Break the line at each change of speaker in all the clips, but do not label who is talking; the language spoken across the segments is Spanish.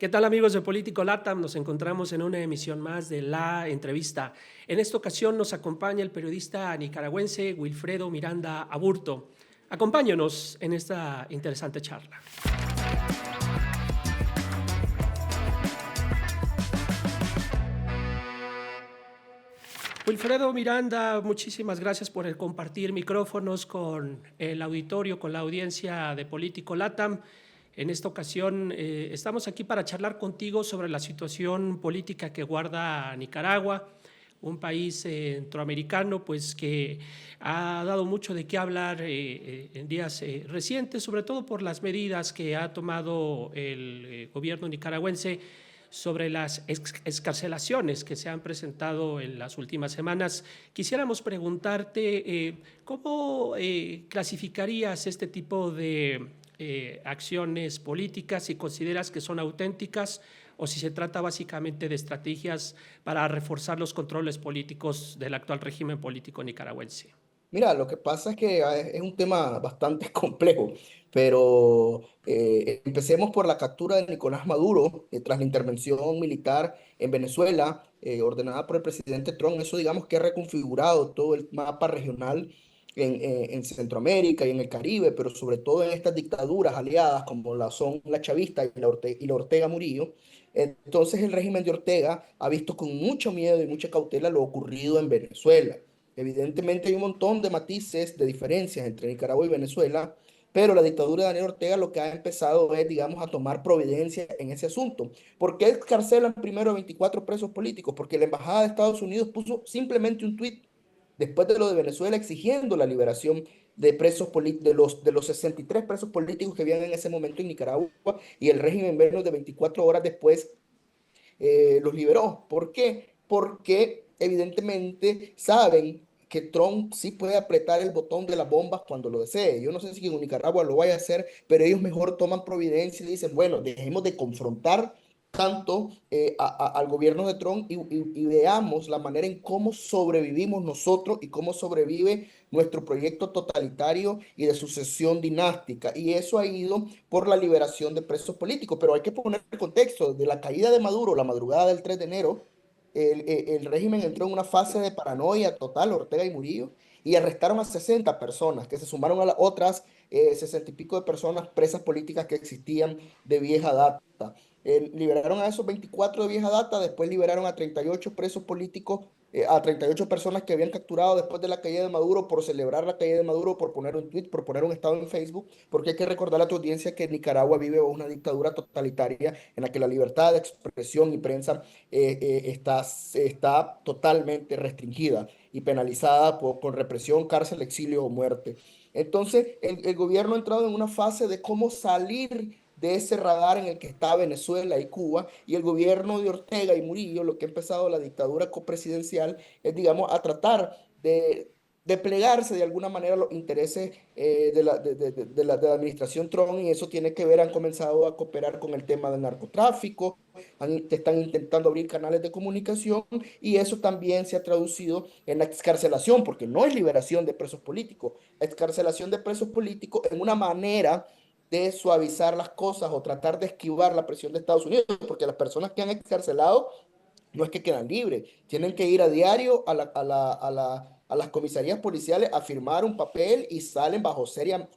¿Qué tal amigos de Político LATAM? Nos encontramos en una emisión más de La Entrevista. En esta ocasión nos acompaña el periodista nicaragüense Wilfredo Miranda Aburto. Acompáñanos en esta interesante charla. Wilfredo Miranda, muchísimas gracias por el compartir micrófonos con el auditorio, con la audiencia de Político LATAM. En esta ocasión estamos aquí para charlar contigo sobre la situación política que guarda Nicaragua, un país centroamericano pues, que ha dado mucho de qué hablar en días recientes, sobre todo por las medidas que ha tomado el gobierno nicaragüense sobre las excarcelaciones que se han presentado en las últimas semanas. Quisiéramos preguntarte cómo clasificarías este tipo de acciones políticas, si consideras que son auténticas o si se trata básicamente de estrategias para reforzar los controles políticos del actual régimen político nicaragüense.
Mira, lo que pasa es que es un tema bastante complejo, pero empecemos por la captura de Nicolás Maduro tras la intervención militar en Venezuela, ordenada por el presidente Trump. Eso digamos que ha reconfigurado todo el mapa regional en Centroamérica y en el Caribe, pero sobre todo en estas dictaduras aliadas como la son la chavista y la Ortega Murillo. Entonces el régimen de Ortega ha visto con mucho miedo y mucha cautela lo ocurrido en Venezuela. Evidentemente hay un montón de matices, de diferencias entre Nicaragua y Venezuela, pero la dictadura de Daniel Ortega lo que ha empezado es, digamos, a tomar providencia en ese asunto. ¿Por qué excarcelan primero a 24 presos políticos? Porque la Embajada de Estados Unidos puso simplemente un tuit después de lo de Venezuela exigiendo la liberación de los 63 presos políticos que habían en ese momento en Nicaragua, y el régimen menos de 24 horas después los liberó. ¿Por qué? Porque evidentemente saben que Trump sí puede apretar el botón de las bombas cuando lo desee. Yo no sé si en Nicaragua lo vaya a hacer, pero ellos mejor toman providencia y dicen, bueno, dejemos de confrontar tanto al gobierno de Trump y veamos la manera en cómo sobrevivimos nosotros y cómo sobrevive nuestro proyecto totalitario y de sucesión dinástica. Y eso ha ido por la liberación de presos políticos. Pero hay que poner el contexto de la caída de Maduro, la madrugada del 3 de enero. El régimen entró en una fase de paranoia total, Ortega y Murillo, y arrestaron a 60 personas, que se sumaron a las otras 60 y pico de personas presas políticas que existían de vieja data. Liberaron a esos 24 de vieja data, después liberaron a 38 presos políticos, a 38 personas que habían capturado después de la caída de Maduro por celebrar la caída de Maduro, por poner un tweet, por poner un estado en Facebook, porque hay que recordar a tu audiencia que Nicaragua vive una dictadura totalitaria en la que la libertad de expresión y prensa está totalmente restringida y penalizada con represión, cárcel, exilio o muerte. Entonces, el gobierno ha entrado en una fase de cómo salir de ese radar en el que está Venezuela y Cuba, y el gobierno de Ortega y Murillo, lo que ha empezado la dictadura copresidencial, es, digamos, a tratar de plegarse de alguna manera a los intereses de la administración Trump, y eso tiene que ver, han comenzado a cooperar con el tema del narcotráfico, están intentando abrir canales de comunicación, y eso también se ha traducido en la excarcelación, porque no es liberación de presos políticos, excarcelación de presos políticos en una manera de suavizar las cosas o tratar de esquivar la presión de Estados Unidos, porque las personas que han excarcelado no es que quedan libres, tienen que ir a diario a las comisarías policiales a firmar un papel y salen bajo seria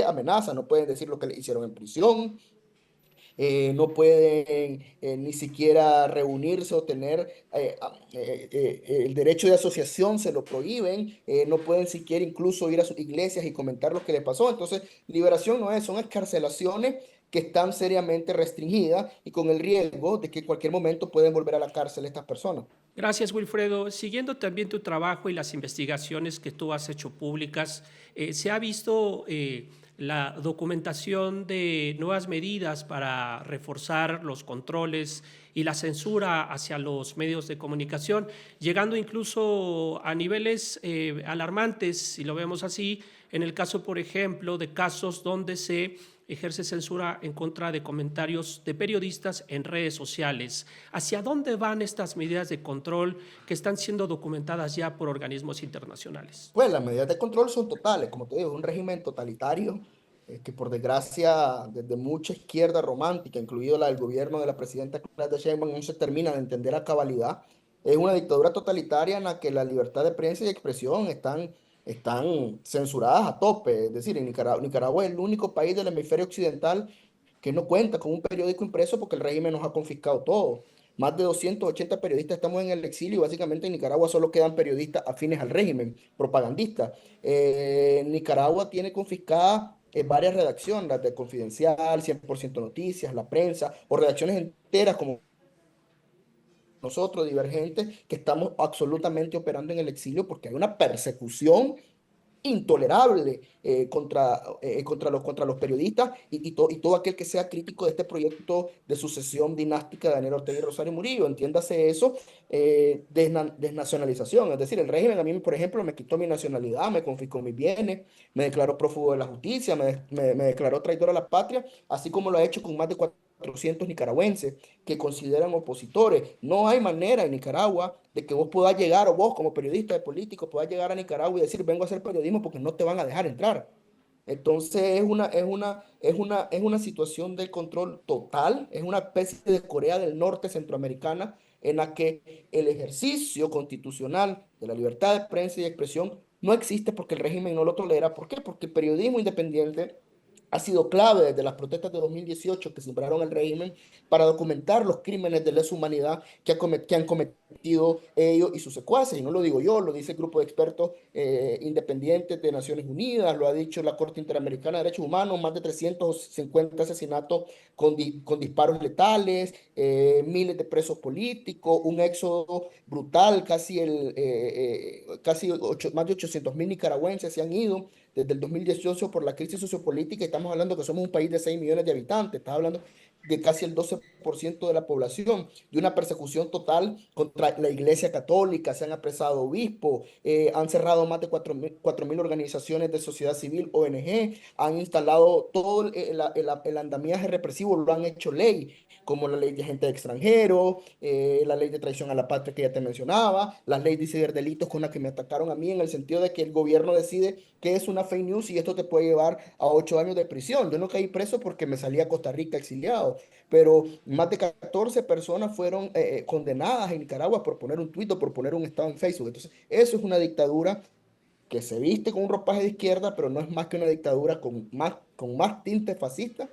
amenaza, no pueden decir lo que le hicieron en prisión, no pueden ni siquiera reunirse o tener el derecho de asociación, se lo prohíben, no pueden siquiera incluso ir a sus iglesias y comentar lo que les pasó. Entonces, liberación no es, son excarcelaciones que están seriamente restringidas y con el riesgo de que en cualquier momento pueden volver a la cárcel estas personas.
Gracias, Wilfredo. Siguiendo también tu trabajo y las investigaciones que tú has hecho públicas, se ha visto la documentación de nuevas medidas para reforzar los controles y la censura hacia los medios de comunicación, llegando incluso a niveles alarmantes, si lo vemos así, en el caso, por ejemplo, de casos donde se ejerce censura en contra de comentarios de periodistas en redes sociales. ¿Hacia dónde van estas medidas de control que están siendo documentadas ya por organismos internacionales?
Pues las medidas de control son totales, como te digo, es un régimen totalitario que por desgracia desde mucha izquierda romántica, incluido la del gobierno de la presidenta Claudia Sheinbaum, no se termina de entender a cabalidad. Es una dictadura totalitaria en la que la libertad de prensa y expresión están censuradas a tope. Es decir, en Nicaragua es el único país del hemisferio occidental que no cuenta con un periódico impreso porque el régimen nos ha confiscado todo. Más de 280 periodistas estamos en el exilio y básicamente en Nicaragua solo quedan periodistas afines al régimen, propagandistas. Nicaragua tiene confiscadas varias redacciones, las de Confidencial, 100% Noticias, La Prensa, o redacciones enteras como nosotros, Divergentes, que estamos absolutamente operando en el exilio porque hay una persecución intolerable contra los periodistas y todo aquel que sea crítico de este proyecto de sucesión dinástica de Daniel Ortega y Rosario Murillo. Entiéndase eso, desnacionalización. Es decir, el régimen a mí, por ejemplo, me quitó mi nacionalidad, me confiscó mis bienes, me declaró prófugo de la justicia, me declaró traidor a la patria, así como lo ha hecho con más de 400 nicaragüenses que consideran opositores. No hay manera en Nicaragua de que vos puedas llegar, o vos como periodista de político, puedas llegar a Nicaragua y decir, vengo a hacer periodismo porque no te van a dejar entrar. Entonces es una situación de control total, es una especie de Corea del Norte centroamericana en la que el ejercicio constitucional de la libertad de prensa y expresión no existe porque el régimen no lo tolera. ¿Por qué? Porque el periodismo independiente ha sido clave desde las protestas de 2018 que sembraron el régimen para documentar los crímenes de lesa humanidad que han cometido ellos y sus secuaces. Y no lo digo yo, lo dice el grupo de expertos independientes de Naciones Unidas, lo ha dicho la Corte Interamericana de Derechos Humanos, más de 350 asesinatos con disparos letales, miles de presos políticos, un éxodo brutal, más de 800.000 nicaragüenses se han ido desde el 2018 por la crisis sociopolítica. Estamos hablando que somos un país de 6 millones de habitantes, estamos hablando de casi el 12% de la población, de una persecución total contra la Iglesia Católica, se han apresado obispos, han cerrado más de 4.000 organizaciones de sociedad civil, ONG, han instalado todo el andamiaje represivo, lo han hecho ley, como la ley de agente extranjero, la ley de traición a la patria que ya te mencionaba, la ley de ciberdelitos con la que me atacaron a mí, en el sentido de que el gobierno decide que es una fake news y esto te puede llevar a 8 años de prisión. Yo no caí preso porque me salí a Costa Rica exiliado, pero más de 14 personas fueron condenadas en Nicaragua por poner un tuit o por poner un estado en Facebook. Entonces, eso es una dictadura que se viste con un ropaje de izquierda, pero no es más que una dictadura con más tinte fascista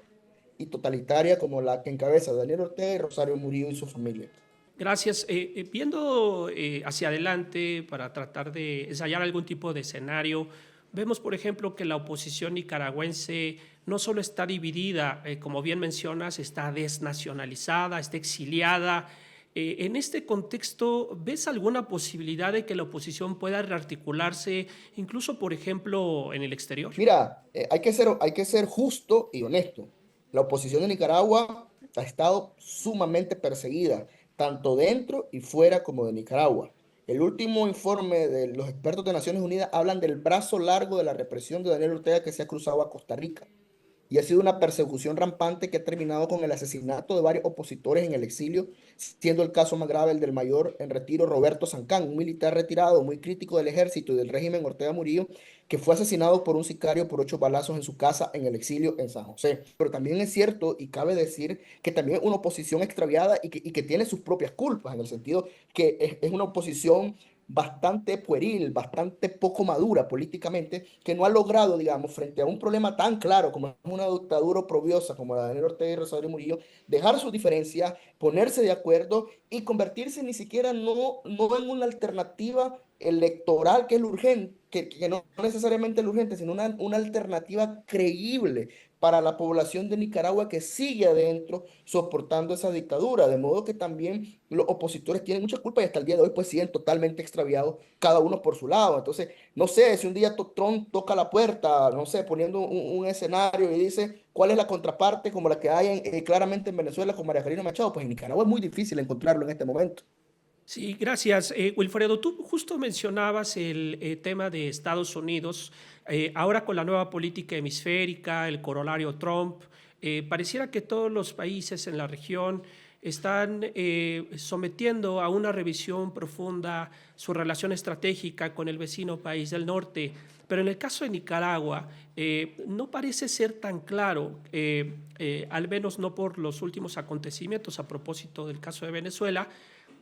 y totalitaria como la que encabeza Daniel Ortega y Rosario Murillo y su familia.
Gracias. Viendo hacia adelante para tratar de ensayar algún tipo de escenario, vemos, por ejemplo, que la oposición nicaragüense no solo está dividida, como bien mencionas, está desnacionalizada, está exiliada. En este contexto, ¿ves alguna posibilidad de que la oposición pueda rearticularse, incluso, por ejemplo, en el exterior?
Mira, hay que ser justo y honesto. La oposición de Nicaragua ha estado sumamente perseguida, tanto dentro y fuera como de Nicaragua. El último informe de los expertos de Naciones Unidas hablan del brazo largo de la represión de Daniel Ortega que se ha cruzado a Costa Rica. Y ha sido una persecución rampante que ha terminado con el asesinato de varios opositores en el exilio, siendo el caso más grave el del mayor en retiro Roberto Sancán, un militar retirado muy crítico del ejército y del régimen Ortega Murillo, que fue asesinado por un sicario por 8 balazos en su casa en el exilio en San José. Pero también es cierto y cabe decir que también es una oposición extraviada y que tiene sus propias culpas, en el sentido que es una oposición bastante pueril, bastante poco madura políticamente, que no ha logrado, digamos, frente a un problema tan claro como es una dictadura oprobiosa como la de Daniel Ortega y Rosario Murillo, dejar sus diferencias, ponerse de acuerdo y convertirse ni siquiera no en una alternativa electoral que es lo urgente, que no necesariamente es lo urgente, sino una alternativa creíble para la población de Nicaragua que sigue adentro soportando esa dictadura, de modo que también los opositores tienen mucha culpa y hasta el día de hoy pues siguen totalmente extraviados, cada uno por su lado. Entonces, no sé, si un día Trump toca la puerta, no sé, poniendo un escenario y dice cuál es la contraparte como la que hay claramente en Venezuela con María Corina Machado, pues en Nicaragua es muy difícil encontrarlo en este momento.
Sí, gracias. Wilfredo, tú justo mencionabas el tema de Estados Unidos. Ahora con la nueva política hemisférica, el corolario Trump, pareciera que todos los países en la región están sometiendo a una revisión profunda su relación estratégica con el vecino país del norte. Pero en el caso de Nicaragua, no parece ser tan claro, al menos no por los últimos acontecimientos a propósito del caso de Venezuela,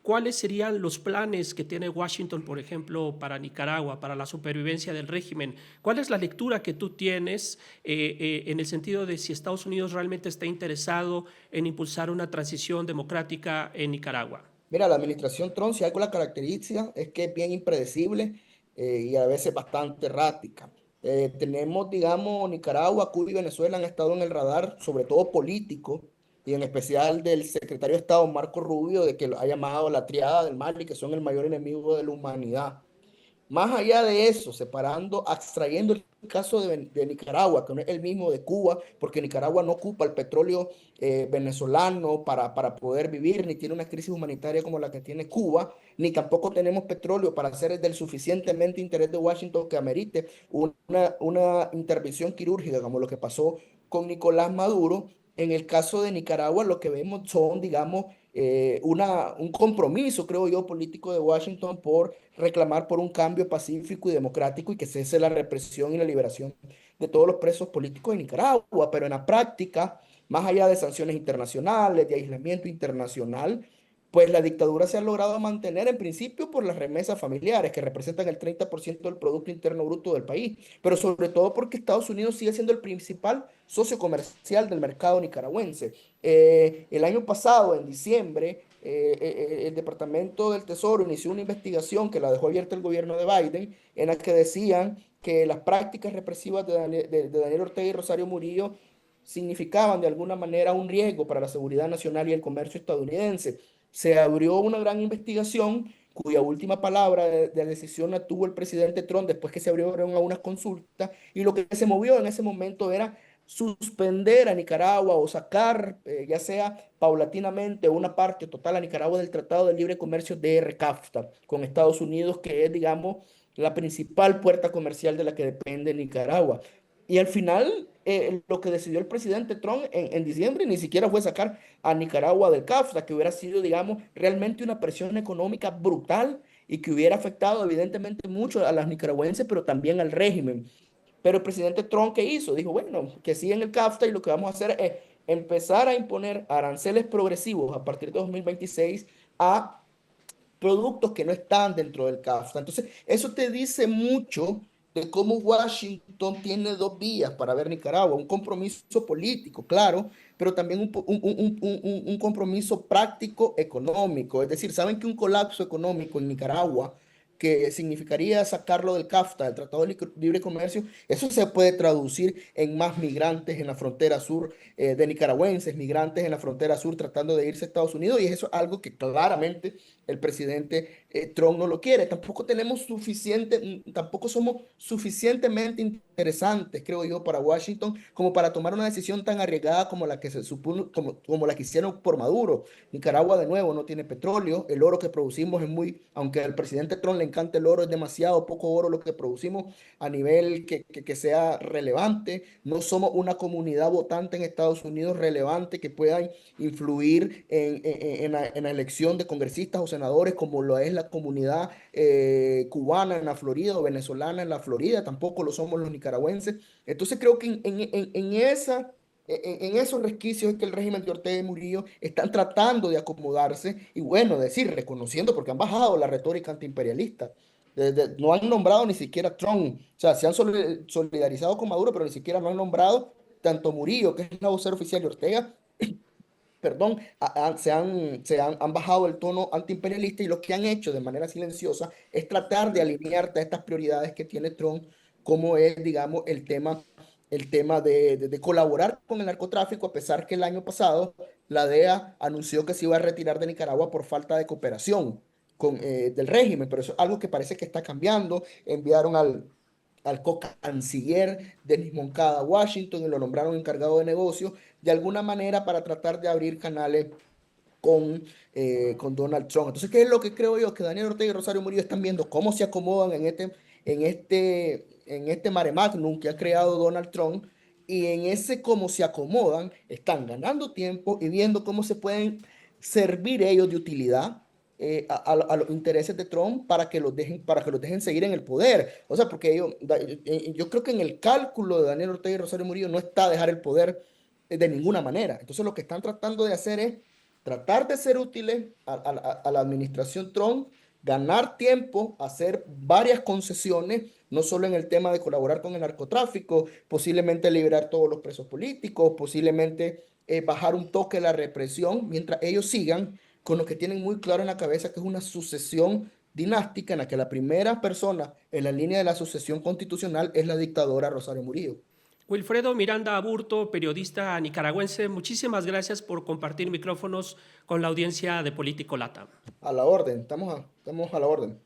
cuáles serían los planes que tiene Washington, por ejemplo, para Nicaragua, para la supervivencia del régimen. ¿Cuál es la lectura que tú tienes en el sentido de si Estados Unidos realmente está interesado en impulsar una transición democrática en Nicaragua?
Mira, la administración Trump, si algo la caracteriza, es que es bien impredecible y a veces bastante errática. Tenemos, digamos, Nicaragua, Cuba y Venezuela han estado en el radar, sobre todo político, y en especial del secretario de Estado Marco Rubio, de que lo ha llamado la triada del mal y que son el mayor enemigo de la humanidad. Más allá de eso, separando, abstrayendo el caso de Nicaragua, que no es el mismo de Cuba, porque Nicaragua no ocupa el petróleo venezolano para poder vivir, ni tiene una crisis humanitaria como la que tiene Cuba, ni tampoco tenemos petróleo para hacer del suficientemente interés de Washington que amerite una intervención quirúrgica, como lo que pasó con Nicolás Maduro. En el caso de Nicaragua, lo que vemos son, digamos, un compromiso, creo yo, político de Washington por reclamar por un cambio pacífico y democrático y que cese la represión y la liberación de todos los presos políticos de Nicaragua, pero en la práctica, más allá de sanciones internacionales, de aislamiento internacional, pues la dictadura se ha logrado mantener en principio por las remesas familiares, que representan el 30% del Producto Interno Bruto del país, pero sobre todo porque Estados Unidos sigue siendo el principal socio comercial del mercado nicaragüense. El año pasado, en diciembre, el Departamento del Tesoro inició una investigación que la dejó abierta el gobierno de Biden, en la que decían que las prácticas represivas de Daniel Ortega y Rosario Murillo significaban de alguna manera un riesgo para la seguridad nacional y el comercio estadounidense. Se abrió una gran investigación cuya última palabra de decisión la tuvo el presidente Trump después que se abrieron a unas consultas y lo que se movió en ese momento era suspender a Nicaragua o sacar, ya sea paulatinamente una parte total a Nicaragua del Tratado de Libre Comercio de RCAFTA con Estados Unidos, que es, digamos, la principal puerta comercial de la que depende Nicaragua. Y al final, lo que decidió el presidente Trump en diciembre ni siquiera fue sacar a Nicaragua del CAFTA, que hubiera sido, digamos, realmente una presión económica brutal y que hubiera afectado evidentemente mucho a las nicaragüenses, pero también al régimen. Pero el presidente Trump, ¿qué hizo? Dijo, bueno, que siga en el CAFTA y lo que vamos a hacer es empezar a imponer aranceles progresivos a partir de 2026 a productos que no están dentro del CAFTA. Entonces, eso te dice mucho de cómo Washington tiene dos vías para ver Nicaragua, un compromiso político, claro, pero también un compromiso práctico económico. Es decir, saben que un colapso económico en Nicaragua que significaría sacarlo del CAFTA, del Tratado de Libre Comercio, eso se puede traducir en más migrantes en la frontera sur, de nicaragüenses, migrantes en la frontera sur tratando de irse a Estados Unidos, y eso es algo que claramente el presidente Trump no lo quiere. Tampoco tenemos suficiente, tampoco somos suficientemente interesantes, creo yo, para Washington como para tomar una decisión tan arriesgada como la que se supone, como la que hicieron por Maduro. Nicaragua, de nuevo, no tiene petróleo, el oro que producimos es muy, aunque al presidente Trump le encanta el oro, es demasiado poco oro lo que producimos a nivel que sea relevante. No somos una comunidad votante en Estados Unidos relevante que pueda influir en la elección de congresistas o senadores como lo es la comunidad cubana en la Florida o venezolana en la Florida, tampoco lo somos los nicaragüenses. Entonces creo que en esos resquicios es que el régimen de Ortega y Murillo están tratando de acomodarse y bueno, decir, reconociendo, porque han bajado la retórica antiimperialista. No han nombrado ni siquiera a Trump, o sea, se han solidarizado con Maduro, pero ni siquiera lo han nombrado tanto Murillo, que es la vocera oficial de Ortega, perdón, han bajado el tono antiimperialista y lo que han hecho de manera silenciosa es tratar de alinearte a estas prioridades que tiene Trump, como es, digamos, el tema de colaborar con el narcotráfico, a pesar que el año pasado la DEA anunció que se iba a retirar de Nicaragua por falta de cooperación del régimen, pero eso es algo que parece que está cambiando. Enviaron al co-canciller Denis Moncada a Washington y lo nombraron encargado de negocios, de alguna manera para tratar de abrir canales con Donald Trump. Entonces, ¿qué es lo que creo yo? Que Daniel Ortega y Rosario Murillo están viendo cómo se acomodan en este mare magnum que ha creado Donald Trump, y en ese cómo se acomodan, están ganando tiempo y viendo cómo se pueden servir ellos de utilidad a los intereses de Trump para que los dejen seguir en el poder. O sea, porque yo creo que en el cálculo de Daniel Ortega y Rosario Murillo no está dejar el poder de ninguna manera. Entonces lo que están tratando de hacer es tratar de ser útiles a la administración Trump, ganar tiempo, hacer varias concesiones, no solo en el tema de colaborar con el narcotráfico, posiblemente liberar todos los presos políticos, posiblemente bajar un toque la represión, mientras ellos sigan con lo que tienen muy claro en la cabeza, que es una sucesión dinástica en la que la primera persona en la línea de la sucesión constitucional es la dictadora Rosario Murillo.
Wilfredo Miranda Aburto, periodista nicaragüense, muchísimas gracias por compartir micrófonos con la audiencia de Político LATAM.
A la orden, estamos a la orden.